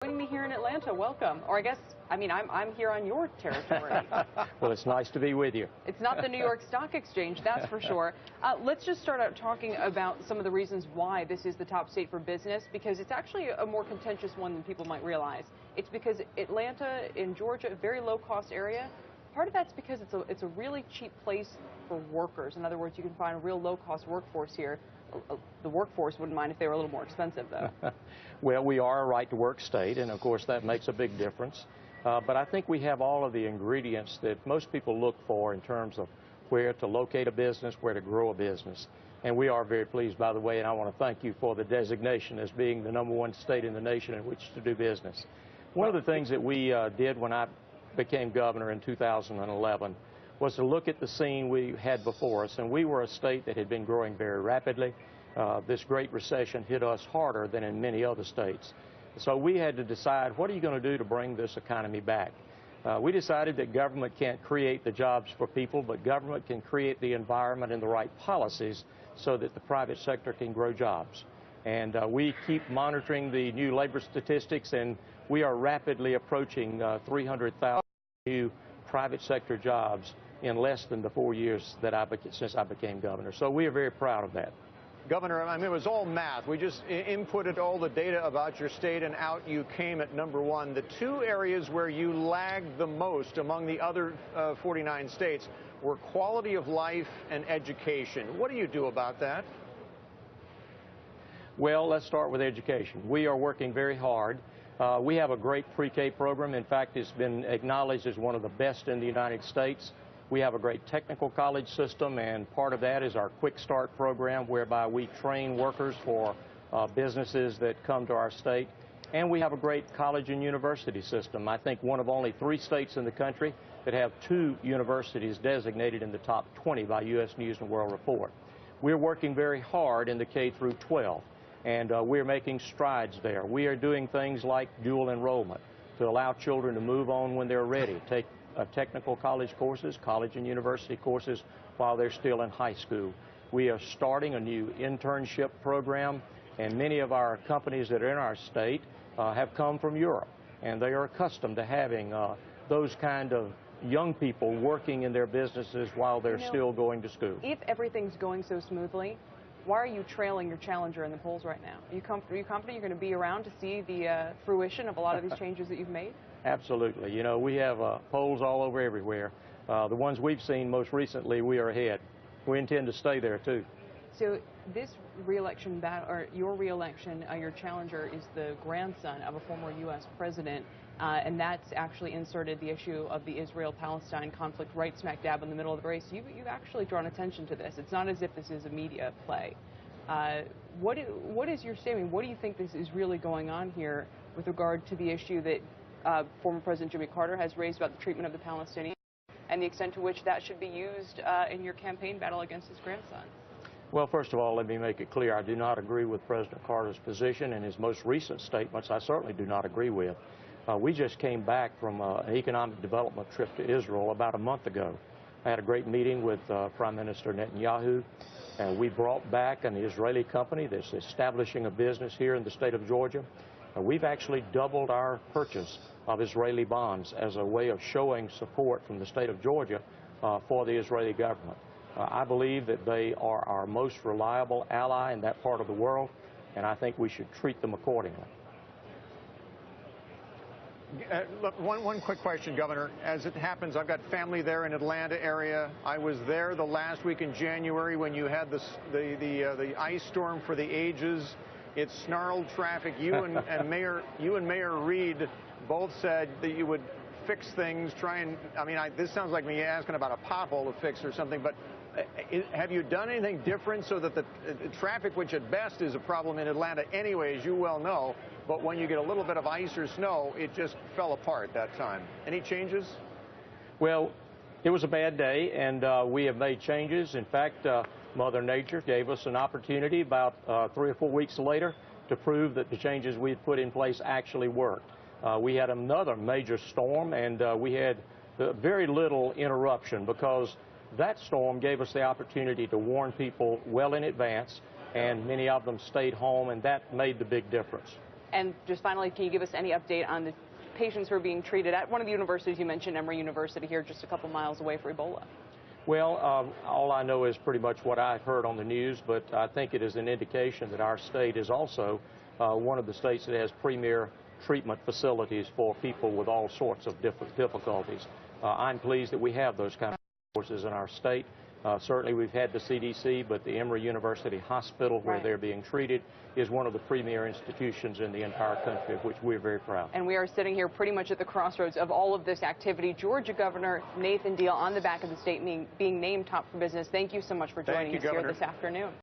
Joining me here in Atlanta, welcome. Or I'm here on your territory. Well, it's nice to be with you. It's not the New York Stock Exchange, that's for sure. Let's just start out talking about some of the reasons why this is the top state for business, because it's actually a more contentious one than people might realize. It's because Atlanta in Georgia, a very low-cost area. Part of that's because it's a really cheap place for workers. In other words, you can find a real low-cost workforce here. The workforce wouldn't mind if they were a little more expensive, though. Well, we are a right-to-work state, and of course that makes a big difference. But I think we have all of the ingredients that most people look for in terms of where to locate a business, where to grow a business. And we are very pleased, by the way, and I want to thank you for the designation as being the #1 state in the nation in which to do business. One of the things that we did when I became governor in 2011 was to look at the scene we had before us, and we were a state that had been growing very rapidly. This Great Recession hit us harder than in many other states. So we had to decide, what are you going to do to bring this economy back? We decided that government can't create the jobs for people, but government can create the environment and the right policies so that the private sector can grow jobs. And we keep monitoring the new labor statistics, and we are rapidly approaching 300,000 new private sector jobs in less than the 4 years that since I became governor. So we are very proud of that. Governor, I mean, it was all math. We just inputted all the data about your state, and out you came at #1. The two areas where you lagged the most among the other 49 states were quality of life and education. What do you do about that? Well, let's start with education. We are working very hard. We have a great pre-K program. In fact, it's been acknowledged as one of the best in the United States. We have a great technical college system, and part of that is our Quick Start program, whereby we train workers for businesses that come to our state. And we have a great college and university system. I think one of only 3 states in the country that have 2 universities designated in the top 20 by U.S. News and World Report. We're working very hard in the K through 12, and we're making strides there. We are doing things like dual enrollment to allow children to move on when they're ready, take technical college courses, college and university courses while they're still in high school. We are starting a new internship program, and many of our companies that are in our state have come from Europe, and they are accustomed to having those kind of young people working in their businesses while they're still going to school. If everything's going so smoothly, why are you trailing your challenger in the polls right now? Are you confident you're going to be around to see the fruition of a lot of these changes that you've made? Absolutely. You know, we have polls all over everywhere. The ones we've seen most recently, we are ahead. We intend to stay there, too. So this re-election battle, or your re-election, your challenger is the grandson of a former U.S. president, and that's actually inserted the issue of the Israel-Palestine conflict right smack dab in the middle of the race. You've actually drawn attention to this. It's not as if this is a media play. What is your statement? What do you think this is really going on here with regard to the issue that former President Jimmy Carter has raised about the treatment of the Palestinians and the extent to which that should be used in your campaign battle against his grandson? Well, first of all, let me make it clear, I do not agree with President Carter's position, and his most recent statements I certainly do not agree with. We just came back from an economic development trip to Israel about a month ago. I had a great meeting with Prime Minister Netanyahu, and we brought back an Israeli company that's establishing a business here in the state of Georgia. We've actually doubled our purchase of Israeli bonds as a way of showing support from the state of Georgia for the Israeli government. I believe that they are our most reliable ally in that part of the world, and I think we should treat them accordingly. Look, one quick question, Governor. As it happens, I've got family there in Atlanta area. I was there the last week in January when you had the ice storm for the ages. It snarled traffic. You and Mayor Reed both said that you would fix things. This sounds like me asking about a pothole to fix or something. But have you done anything different so that the traffic, which at best is a problem in Atlanta anyway, as you well know, but when you get a little bit of ice or snow, it just fell apart that time. Any changes? Well, it was a bad day, and we have made changes. In fact, Mother Nature gave us an opportunity about 3 or 4 weeks later to prove that the changes we had put in place actually worked. We had another major storm, and we had very little interruption because that storm gave us the opportunity to warn people well in advance, and many of them stayed home, and that made the big difference. And just finally, can you give us any update on the patients who are being treated at one of the universities you mentioned, Emory University, here just a couple miles away for Ebola? Well, all I know is pretty much what I've heard on the news, but I think it is an indication that our state is also one of the states that has premier treatment facilities for people with all sorts of difficulties. I'm pleased that we have those kind of resources in our state. Certainly we've had the CDC, but the Emory University Hospital, where they're being treated, is one of the premier institutions in the entire country, of which we're very proud. And we are sitting here pretty much at the crossroads of all of this activity. Georgia Governor Nathan Deal on the back of the state being named top for business. Thank you so much for joining us here this afternoon.